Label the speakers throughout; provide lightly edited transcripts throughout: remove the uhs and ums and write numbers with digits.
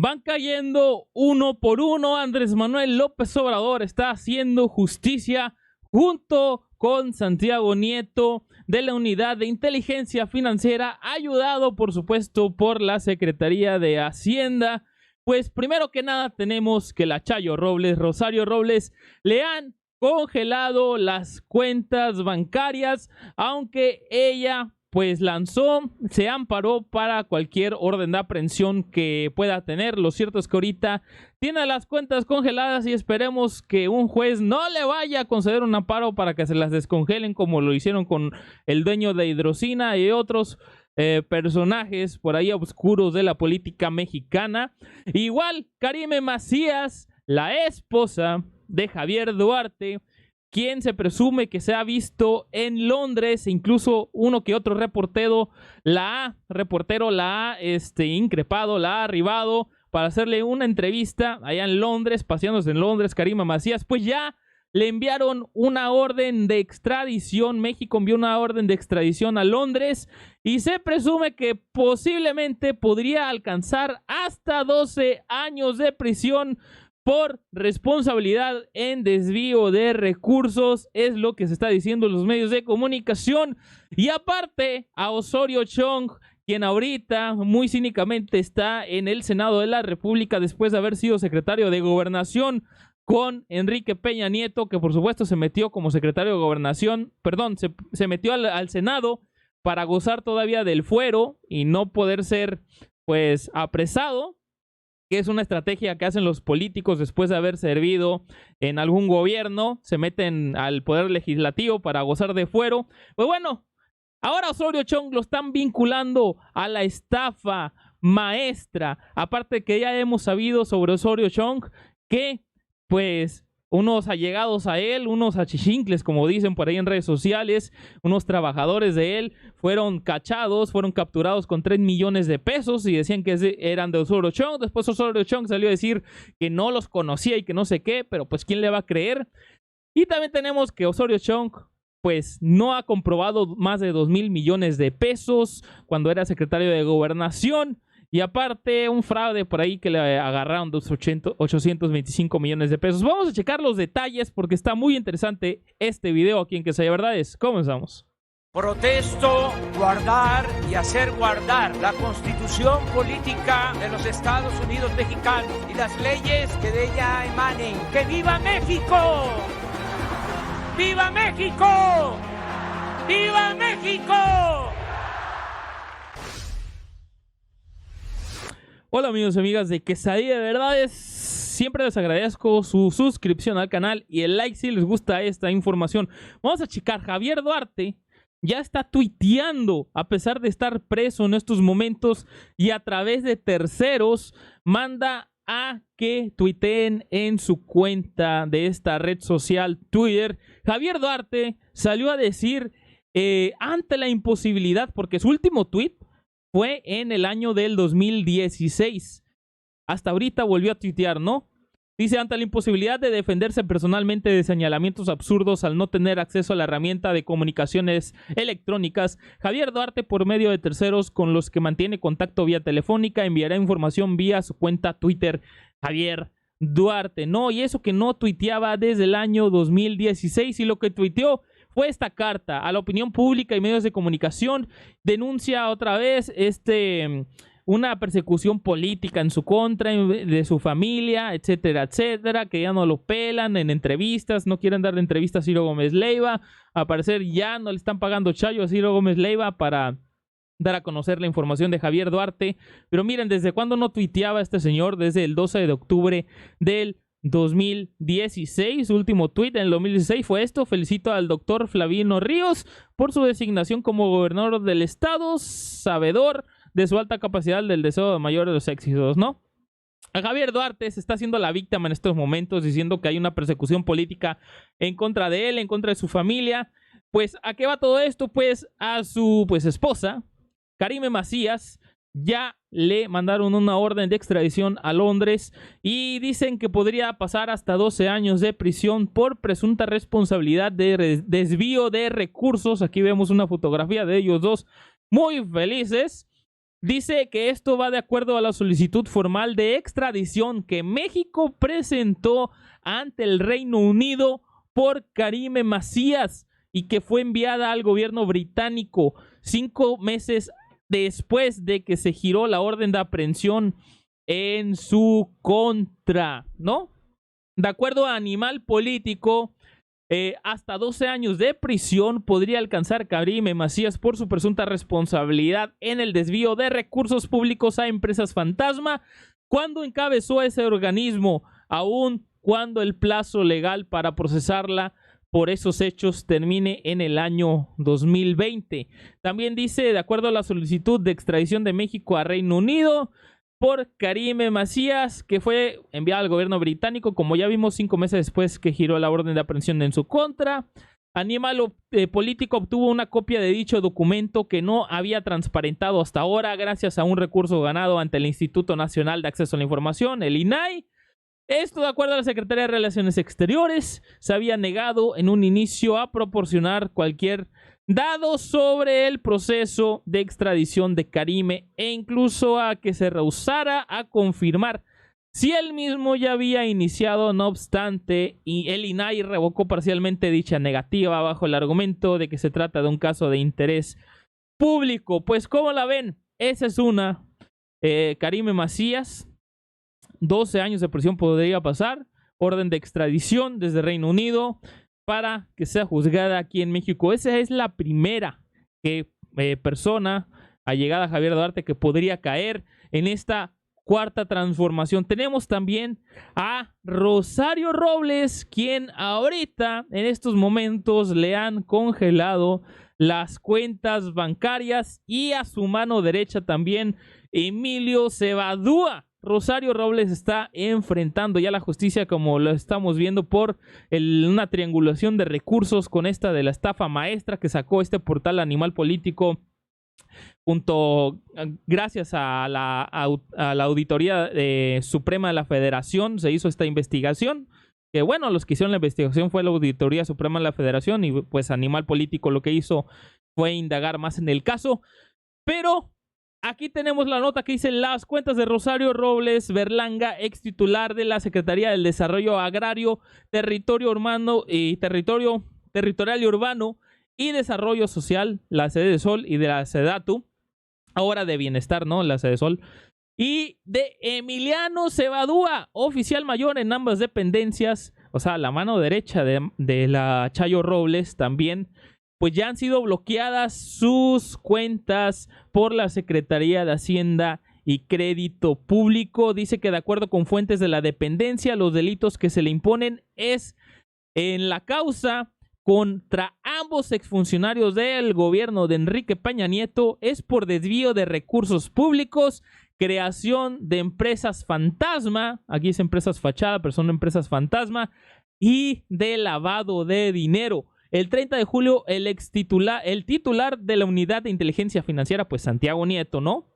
Speaker 1: van cayendo uno por uno. Andrés Manuel López Obrador está haciendo justicia junto con Santiago Nieto de la Unidad de Inteligencia Financiera, ayudado por supuesto por la Secretaría de Hacienda. Pues primero que nada tenemos que la Chayo Robles, Rosario Robles, le han congelado las cuentas bancarias, aunque ella pues se amparó para cualquier orden de aprehensión que pueda tener. Lo cierto es que ahorita tiene las cuentas congeladas y esperemos que un juez no le vaya a conceder un amparo para que se las descongelen, como lo hicieron con el dueño de Hidrocina y otros personajes por ahí oscuros de la política mexicana. Igual Karime Macías, la esposa de Javier Duarte, quien se presume que se ha visto en Londres, incluso uno que otro reportero la ha increpado, la ha arribado para hacerle una entrevista allá en Londres, paseándose en Londres. Karime Macías, pues ya le enviaron una orden de extradición. México envió una orden de extradición a Londres y se presume que posiblemente podría alcanzar hasta 12 años de prisión por responsabilidad en desvío de recursos, es lo que se está diciendo en los medios de comunicación. Y aparte, a Osorio Chong, quien ahorita muy cínicamente está en el Senado de la República después de haber sido secretario de Gobernación con Enrique Peña Nieto, que por supuesto se metió como secretario de Gobernación, se metió al Senado para gozar todavía del fuero y no poder ser pues apresado, que es una estrategia que hacen los políticos después de haber servido en algún gobierno, se meten al poder legislativo para gozar de fuero. Pues bueno, ahora Osorio Chong lo están vinculando a la estafa maestra, aparte que ya hemos sabido sobre Osorio Chong que pues unos allegados a él, unos achichincles, como dicen por ahí en redes sociales, unos trabajadores de él, fueron cachados, fueron capturados con 3 millones de pesos y decían que eran de Osorio Chong. Después Osorio Chong salió a decir que no los conocía y que no sé qué, pero pues ¿quién le va a creer? Y también tenemos que Osorio Chong pues no ha comprobado más de 2,000 millones de pesos cuando era secretario de Gobernación. Y aparte, un fraude por ahí que le agarraron de 825 millones de pesos. Vamos a checar los detalles porque está muy interesante este video aquí en Que Sea Verdades. Comenzamos.
Speaker 2: Protesto guardar y hacer guardar la Constitución política de los Estados Unidos mexicanos y las leyes que de ella emanen. ¡Que viva México! ¡Viva México! ¡Viva México!
Speaker 1: Hola amigos y amigas de Quesadilla de Verdades, siempre les agradezco su suscripción al canal y el like si les gusta esta información. Vamos a checar, Javier Duarte ya está tuiteando a pesar de estar preso en estos momentos y a través de terceros manda a que tuiteen en su cuenta de esta red social Twitter. Javier Duarte salió a decir ante la imposibilidad, porque su último tuit fue en el año del 2016. Hasta ahorita volvió a tuitear, ¿no? Dice, ante la imposibilidad de defenderse personalmente de señalamientos absurdos al no tener acceso a la herramienta de comunicaciones electrónicas, Javier Duarte, por medio de terceros con los que mantiene contacto vía telefónica, enviará información vía su cuenta Twitter. Javier Duarte, ¿no? Y eso que no tuiteaba desde el año 2016 y lo que tuiteó fue esta carta a la opinión pública y medios de comunicación. Denuncia otra vez una persecución política en su contra, de su familia, etcétera, etcétera, que ya no lo pelan en entrevistas, no quieren darle entrevistas a Ciro Gómez Leiva. Al parecer ya no le están pagando chayo a Ciro Gómez Leiva para dar a conocer la información de Javier Duarte. Pero miren, ¿desde cuándo no tuiteaba este señor? Desde el 12 de octubre del 2016, su último tuit en el 2016 fue esto: felicito al doctor Flavino Ríos por su designación como gobernador del estado, sabedor de su alta capacidad del deseo de mayor de los éxitos, ¿no? A Javier Duarte se está haciendo la víctima en estos momentos, diciendo que hay una persecución política en contra de él, en contra de su familia. Pues, ¿a qué va todo esto? Pues a su esposa, Karime Macías, ya le mandaron una orden de extradición a Londres y dicen que podría pasar hasta 12 años de prisión por presunta responsabilidad de desvío de recursos. Aquí vemos una fotografía de ellos dos muy felices. Dice que esto va de acuerdo a la solicitud formal de extradición que México presentó ante el Reino Unido por Karime Macías y que fue enviada al gobierno británico 5 meses después de que se giró la orden de aprehensión en su contra, ¿no? De acuerdo a Animal Político, hasta 12 años de prisión podría alcanzar Karime Macías por su presunta responsabilidad en el desvío de recursos públicos a empresas fantasma cuando encabezó ese organismo, aun cuando el plazo legal para procesarla por esos hechos termine en el año 2020. También dice, de acuerdo a la solicitud de extradición de México a Reino Unido por Karime Macías, que fue enviada al gobierno británico, como ya vimos, 5 meses después que giró la orden de aprehensión en su contra. Animal Político obtuvo una copia de dicho documento que no había transparentado hasta ahora gracias a un recurso ganado ante el Instituto Nacional de Acceso a la Información, el INAI. Esto, de acuerdo a la Secretaría de Relaciones Exteriores, se había negado en un inicio a proporcionar cualquier dato sobre el proceso de extradición de Karime e incluso a que se rehusara a confirmar si él mismo ya había iniciado. No obstante, y el INAI revocó parcialmente dicha negativa bajo el argumento de que se trata de un caso de interés público. Pues, ¿cómo la ven? Esa es una. Karime Macías, 12 años de prisión podría pasar, orden de extradición desde Reino Unido para que sea juzgada aquí en México. Esa es la primera persona allegada a Javier Duarte que podría caer en esta cuarta transformación. Tenemos también a Rosario Robles, quien ahorita, en estos momentos, le han congelado las cuentas bancarias, y a su mano derecha también Emilio Cebadúa. Rosario Robles está enfrentando ya la justicia, como lo estamos viendo, por una triangulación de recursos con esta de la estafa maestra que sacó este portal Animal Político gracias a la Auditoría Suprema de la Federación. Se hizo esta investigación, que bueno, los que hicieron la investigación fue la Auditoría Suprema de la Federación, y pues Animal Político lo que hizo fue indagar más en el caso. Pero aquí tenemos la nota que dice: las cuentas de Rosario Robles Berlanga, ex titular de la Secretaría del Desarrollo Agrario, Territorial y Urbano y Desarrollo Social, la Sedesol, y de la Sedatu, ahora de Bienestar, ¿no? La Sedesol, y de Emiliano Cebadúa, oficial mayor en ambas dependencias, o sea, la mano derecha de la Chayo Robles también, pues ya han sido bloqueadas sus cuentas por la Secretaría de Hacienda y Crédito Público. Dice que de acuerdo con fuentes de la dependencia, los delitos que se le imponen es en la causa contra ambos exfuncionarios del gobierno de Enrique Peña Nieto es por desvío de recursos públicos, creación de empresas fantasma, aquí es empresas fachada, pero son empresas fantasma, y de lavado de dinero. El 30 de julio, el titular de la Unidad de Inteligencia Financiera, pues Santiago Nieto, ¿no?,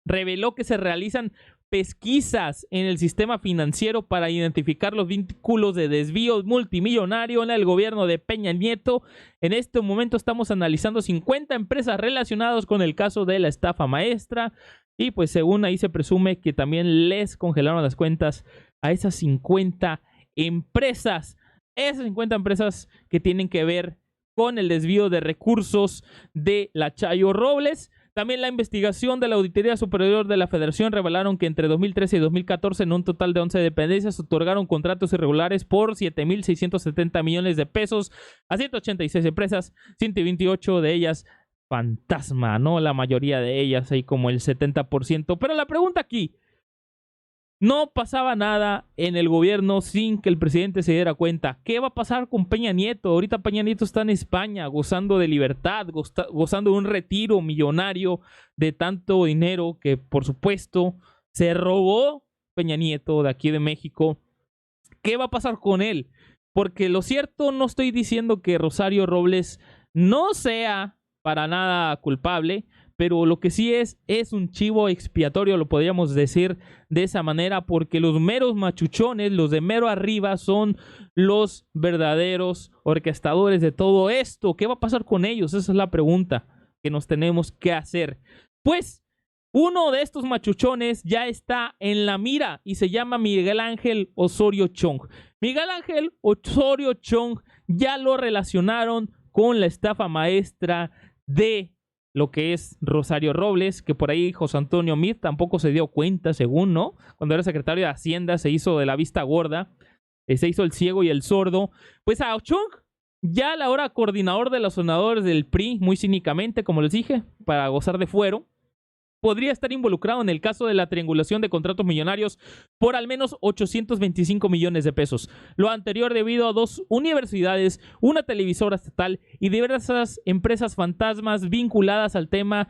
Speaker 1: reveló que se realizan pesquisas en el sistema financiero para identificar los vínculos de desvío multimillonario en el gobierno de Peña Nieto. En este momento estamos analizando 50 empresas relacionadas con el caso de la estafa maestra, y pues según ahí se presume que también les congelaron las cuentas a esas 50 empresas. Esas 50 empresas que tienen que ver con el desvío de recursos de la Chayo Robles. También la investigación de la Auditoría Superior de la Federación revelaron que entre 2013 y 2014 en un total de 11 dependencias otorgaron contratos irregulares por 7,670 millones de pesos a 186 empresas, 128 de ellas fantasma, ¿no? La mayoría de ellas, ahí como el 70%. Pero la pregunta aquí: no pasaba nada en el gobierno sin que el presidente se diera cuenta. ¿Qué va a pasar con Peña Nieto? Ahorita Peña Nieto está en España gozando de libertad, gozando de un retiro millonario de tanto dinero que, por supuesto, se robó Peña Nieto de aquí de México. ¿Qué va a pasar con él? Porque lo cierto, no estoy diciendo que Rosario Robles no sea para nada culpable, pero lo que sí es un chivo expiatorio, lo podríamos decir de esa manera, porque los meros machuchones, los de mero arriba, son los verdaderos orquestadores de todo esto. ¿Qué va a pasar con ellos? Esa es la pregunta que nos tenemos que hacer. Pues Uno de estos machuchones ya está en la mira y se llama Miguel Ángel Osorio Chong. Miguel Ángel Osorio Chong ya lo relacionaron con la estafa maestra de lo que es Rosario Robles, que por ahí José Antonio Meade tampoco se dio cuenta, según, ¿no? Cuando era secretario de Hacienda se hizo de la vista gorda, se hizo el ciego y el sordo. Pues a Chong, ya a la hora coordinador de los senadores del PRI, muy cínicamente, como les dije, para gozar de fuero, podría estar involucrado en el caso de la triangulación de contratos millonarios por al menos 825 millones de pesos. Lo anterior debido a 2 universidades, una televisora estatal y diversas empresas fantasmas vinculadas al tema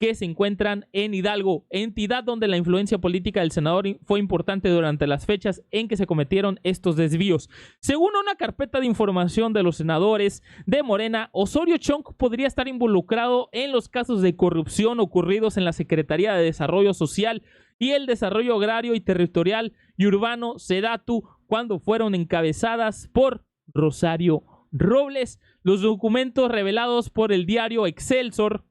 Speaker 1: que se encuentran en Hidalgo, entidad donde la influencia política del senador fue importante durante las fechas en que se cometieron estos desvíos. Según una carpeta de información de los senadores de Morena, Osorio Chong podría estar involucrado en los casos de corrupción ocurridos en la Secretaría de Desarrollo Social y el Desarrollo Agrario y Territorial y Urbano, SEDATU, cuando fueron encabezadas por Rosario Robles. Los documentos revelados por el diario Excelsior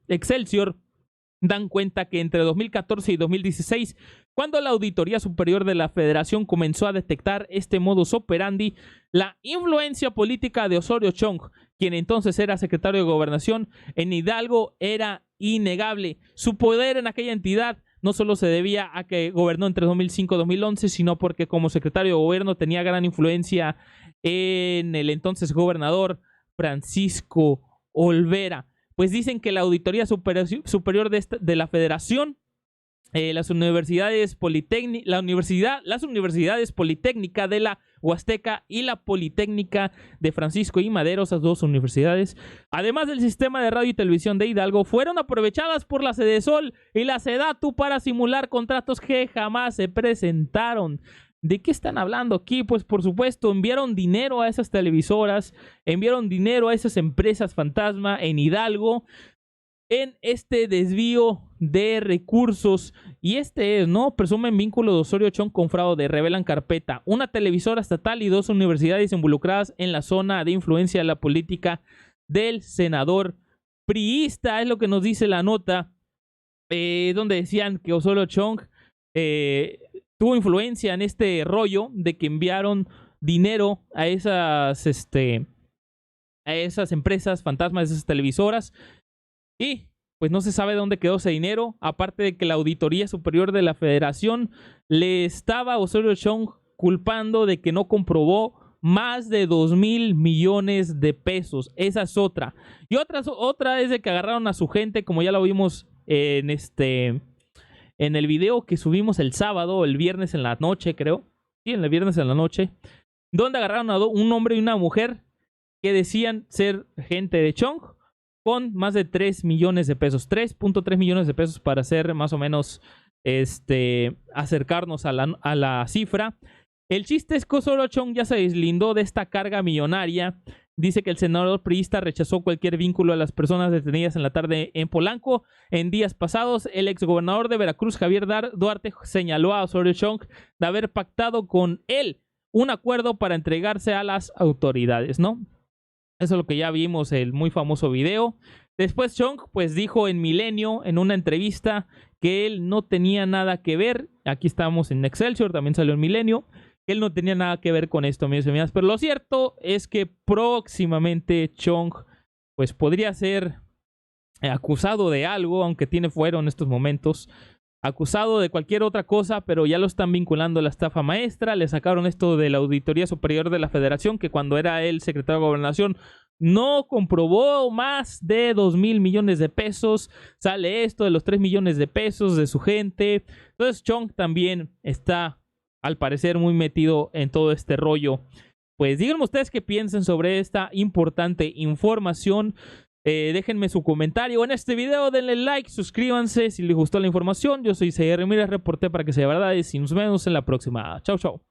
Speaker 1: dan cuenta que entre 2014 y 2016, cuando la Auditoría Superior de la Federación comenzó a detectar este modus operandi, la influencia política de Osorio Chong, quien entonces era secretario de Gobernación en Hidalgo, era innegable. Su poder en aquella entidad no solo se debía a que gobernó entre 2005 y 2011, sino porque como secretario de gobierno tenía gran influencia en el entonces gobernador Francisco Olvera. Pues dicen que la Auditoría Superior de la Federación, las universidades Politécnica de la Huasteca y la Politécnica de Francisco I. Madero, esas 2 universidades, además del sistema de radio y televisión de Hidalgo, fueron aprovechadas por la Sedesol y la SEDATU para simular contratos que jamás se presentaron. ¿De qué están hablando aquí? Pues por supuesto enviaron dinero a esas televisoras, enviaron dinero a esas empresas fantasma en Hidalgo en este desvío de recursos. Y ¿no? Presumen vínculo de Osorio Chong con fraude, revelan carpeta. Una televisora estatal y 2 universidades involucradas en la zona de influencia de la política del senador priista. Es lo que nos dice la nota, donde decían que Osorio Chong tuvo influencia en este rollo de que enviaron dinero a esas empresas fantasmas, esas televisoras, y pues no se sabe dónde quedó ese dinero, aparte de que la Auditoría Superior de la Federación le estaba a Osorio Chong culpando de que no comprobó más de 2,000 millones de pesos. Esa es otra. Y otra es de que agarraron a su gente, como ya lo vimos en el video que subimos el sábado, el viernes en la noche, creo. Sí, el viernes en la noche. Donde agarraron a un hombre y una mujer que decían ser gente de Chong con más de 3 millones de pesos. 3.3 millones de pesos para hacer más o menos, acercarnos a la cifra. El chiste es que Osorio Chong ya se deslindó de esta carga millonaria. Dice que el senador priista rechazó cualquier vínculo a las personas detenidas en la tarde en Polanco. En días pasados, el exgobernador de Veracruz, Javier Duarte, señaló a Osorio Chong de haber pactado con él un acuerdo para entregarse a las autoridades, ¿no? Eso es lo que ya vimos, el muy famoso video. Después Chong pues dijo en Milenio, en una entrevista, que él no tenía nada que ver. Aquí estamos en Excelsior, también salió en Milenio. Él no tenía nada que ver con esto, amigos y amigas. Pero lo cierto es que próximamente Chong pues podría ser acusado de algo, aunque tiene fuero en estos momentos. Acusado de cualquier otra cosa, pero ya lo están vinculando a la estafa maestra. Le sacaron esto de la Auditoría Superior de la Federación, que cuando era él secretario de Gobernación no comprobó más de 2,000 millones de pesos. Sale esto de los 3 millones de pesos de su gente. Entonces Chong también está, al parecer, muy metido en todo este rollo. Pues díganme ustedes qué piensan sobre esta importante información. Déjenme su comentario en este video, denle like, suscríbanse si les gustó la información. Yo soy Isaías Ramírez, reporté para que sea verdad y nos vemos en la próxima. Chau, chau.